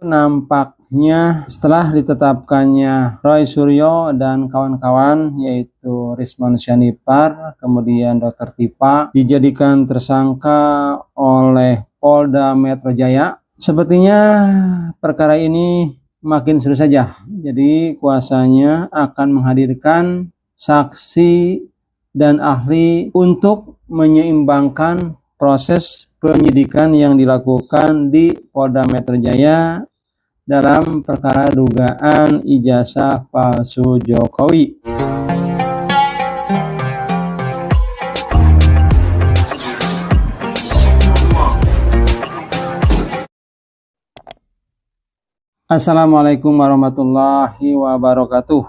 Nampaknya setelah ditetapkannya Roy Suryo dan kawan-kawan yaitu Rismon Syanipar, kemudian Dr. Tipa dijadikan tersangka oleh Polda Metro Jaya, sepertinya perkara ini makin seru saja. Jadi kuasanya akan menghadirkan saksi dan ahli untuk menyeimbangkan proses penyidikan yang dilakukan di Polda Metro Jaya dalam perkara dugaan ijazah palsu Jokowi. Assalamualaikum warahmatullahi wabarakatuh.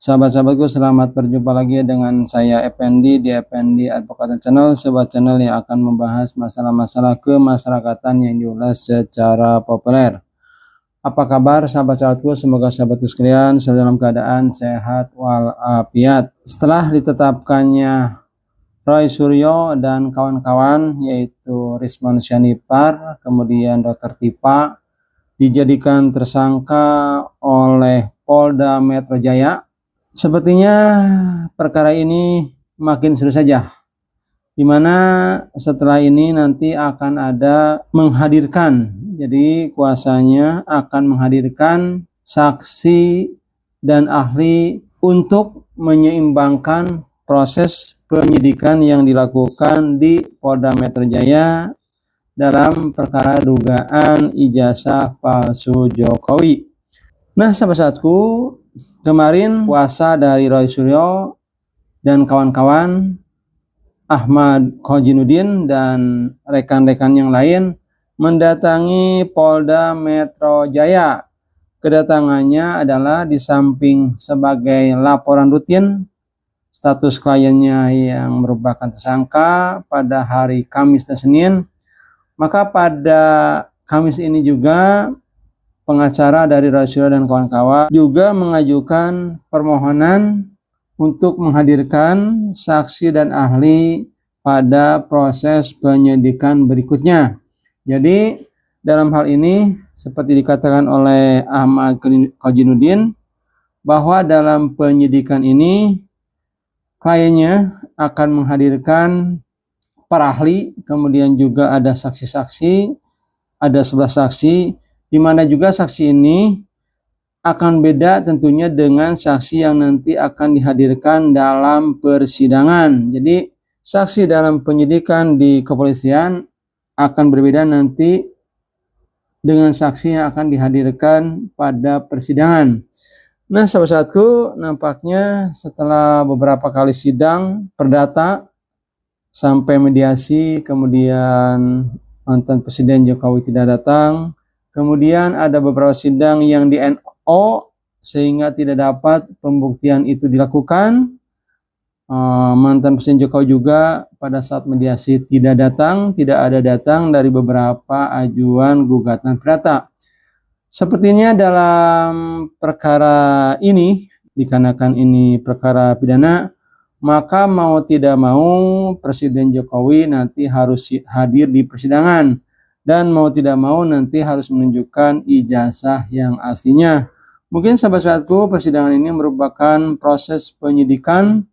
Sahabat-sahabatku, selamat berjumpa lagi dengan saya Effendi di Effendi Advokat Channel, sebuah channel yang akan membahas masalah-masalah kemasyarakatan yang diulas secara populer. Apa kabar sahabat-sahabatku? Semoga sahabatku sekalian selalu dalam keadaan sehat walafiat. Setelah ditetapkannya Roy Suryo dan kawan-kawan yaitu Rismon Syanipar, kemudian Dr. Tipa dijadikan tersangka oleh Polda Metro Jaya, sepertinya perkara ini makin seru saja, dimana setelah ini nanti akan ada menghadirkan, jadi kuasanya akan menghadirkan saksi dan ahli untuk menyeimbangkan proses penyidikan yang dilakukan di Polda Metro Jaya dalam perkara dugaan ijazah palsu Jokowi. Nah, sahabat-sahabatku, kemarin kuasa dari Roy Suryo dan kawan-kawan, Ahmad Khojinuddin dan rekan-rekan yang lain mendatangi Polda Metro Jaya. Kedatangannya adalah di samping sebagai laporan rutin status kliennya yang merupakan tersangka pada hari Kamis dan Senin, maka pada Kamis ini juga pengacara dari Roy Suryo dan kawan-kawan juga mengajukan permohonan untuk menghadirkan saksi dan ahli pada proses penyidikan berikutnya. Jadi dalam hal ini seperti dikatakan oleh Ahmad Khojinuddin bahwa dalam penyidikan ini kliennya akan menghadirkan para ahli, kemudian juga ada saksi-saksi, ada 11 saksi, di mana juga saksi ini akan beda tentunya dengan saksi yang nanti akan dihadirkan dalam persidangan. Jadi saksi dalam penyidikan di kepolisian akan berbeda nanti dengan saksi yang akan dihadirkan pada persidangan. Nah, sahabat-sahabatku, nampaknya setelah beberapa kali sidang perdata sampai mediasi, kemudian mantan Presiden Jokowi tidak datang, kemudian ada beberapa sidang yang di NO sehingga tidak dapat pembuktian itu dilakukan. Mantan Presiden Jokowi juga pada saat mediasi tidak ada datang dari beberapa ajuan gugatan perdata. Sepertinya dalam perkara ini, dikarenakan ini perkara pidana, maka mau tidak mau Presiden Jokowi nanti harus hadir di persidangan, dan mau tidak mau nanti harus menunjukkan ijazah yang aslinya. Mungkin sahabat-sahabatku, persidangan ini merupakan proses penyidikan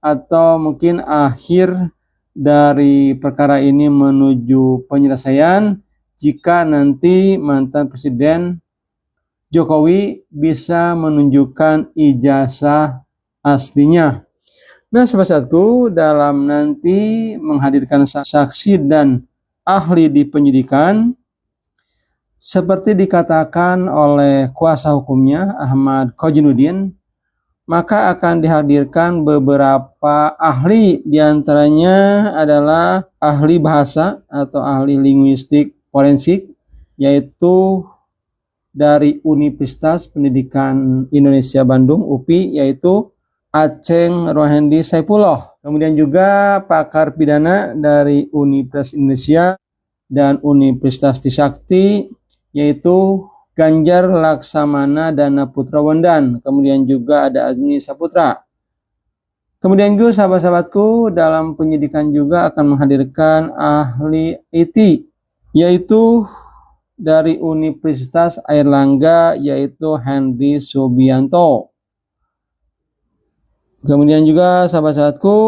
atau mungkin akhir dari perkara ini menuju penyelesaian jika nanti mantan Presiden Jokowi bisa menunjukkan ijazah aslinya. Nah, sahabat-sahabatku, dalam nanti menghadirkan saksi dan ahli di penyidikan, seperti dikatakan oleh kuasa hukumnya Ahmad Khojinuddin, maka akan dihadirkan beberapa ahli, diantaranya adalah ahli bahasa atau ahli linguistik forensik, yaitu dari Universitas Pendidikan Indonesia Bandung UPI, yaitu Aceng Rohendi Saipullah. Kemudian juga pakar pidana dari Universitas Indonesia dan Universitas Trisakti, yaitu Ganjar Laksamana Dana Putra Wendan. Kemudian juga ada Azmi Saputra. Kemudian juga sahabat-sahabatku, dalam penyidikan juga akan menghadirkan ahli IT, yaitu dari Universitas Airlangga, yaitu Henry Subianto. Kemudian juga sahabat-sahabatku,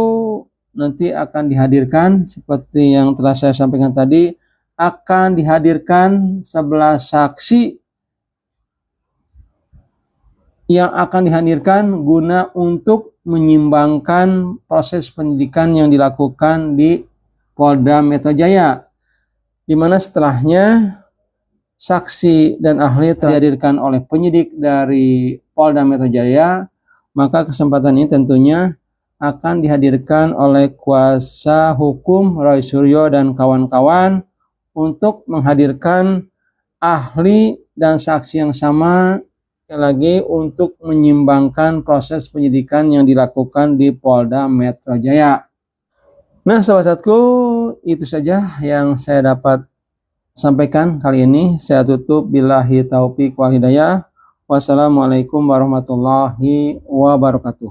nanti akan dihadirkan seperti yang telah saya sampaikan tadi, akan dihadirkan 11 saksi yang akan dihadirkan guna untuk menyimbangkan proses penyidikan yang dilakukan di Polda Metro Jaya, di mana setelahnya saksi dan ahli dihadirkan oleh penyidik dari Polda Metro Jaya, maka kesempatan ini tentunya akan dihadirkan oleh kuasa hukum Roy Suryo dan kawan-kawan untuk menghadirkan ahli dan saksi yang sama, sekali lagi untuk menyimbangkan proses penyidikan yang dilakukan di Polda Metro Jaya. Nah, sahabat-sahabatku, itu saja yang saya dapat sampaikan kali ini. Saya tutup billahi taufik wal hidayah. Wassalamualaikum warahmatullahi wabarakatuh.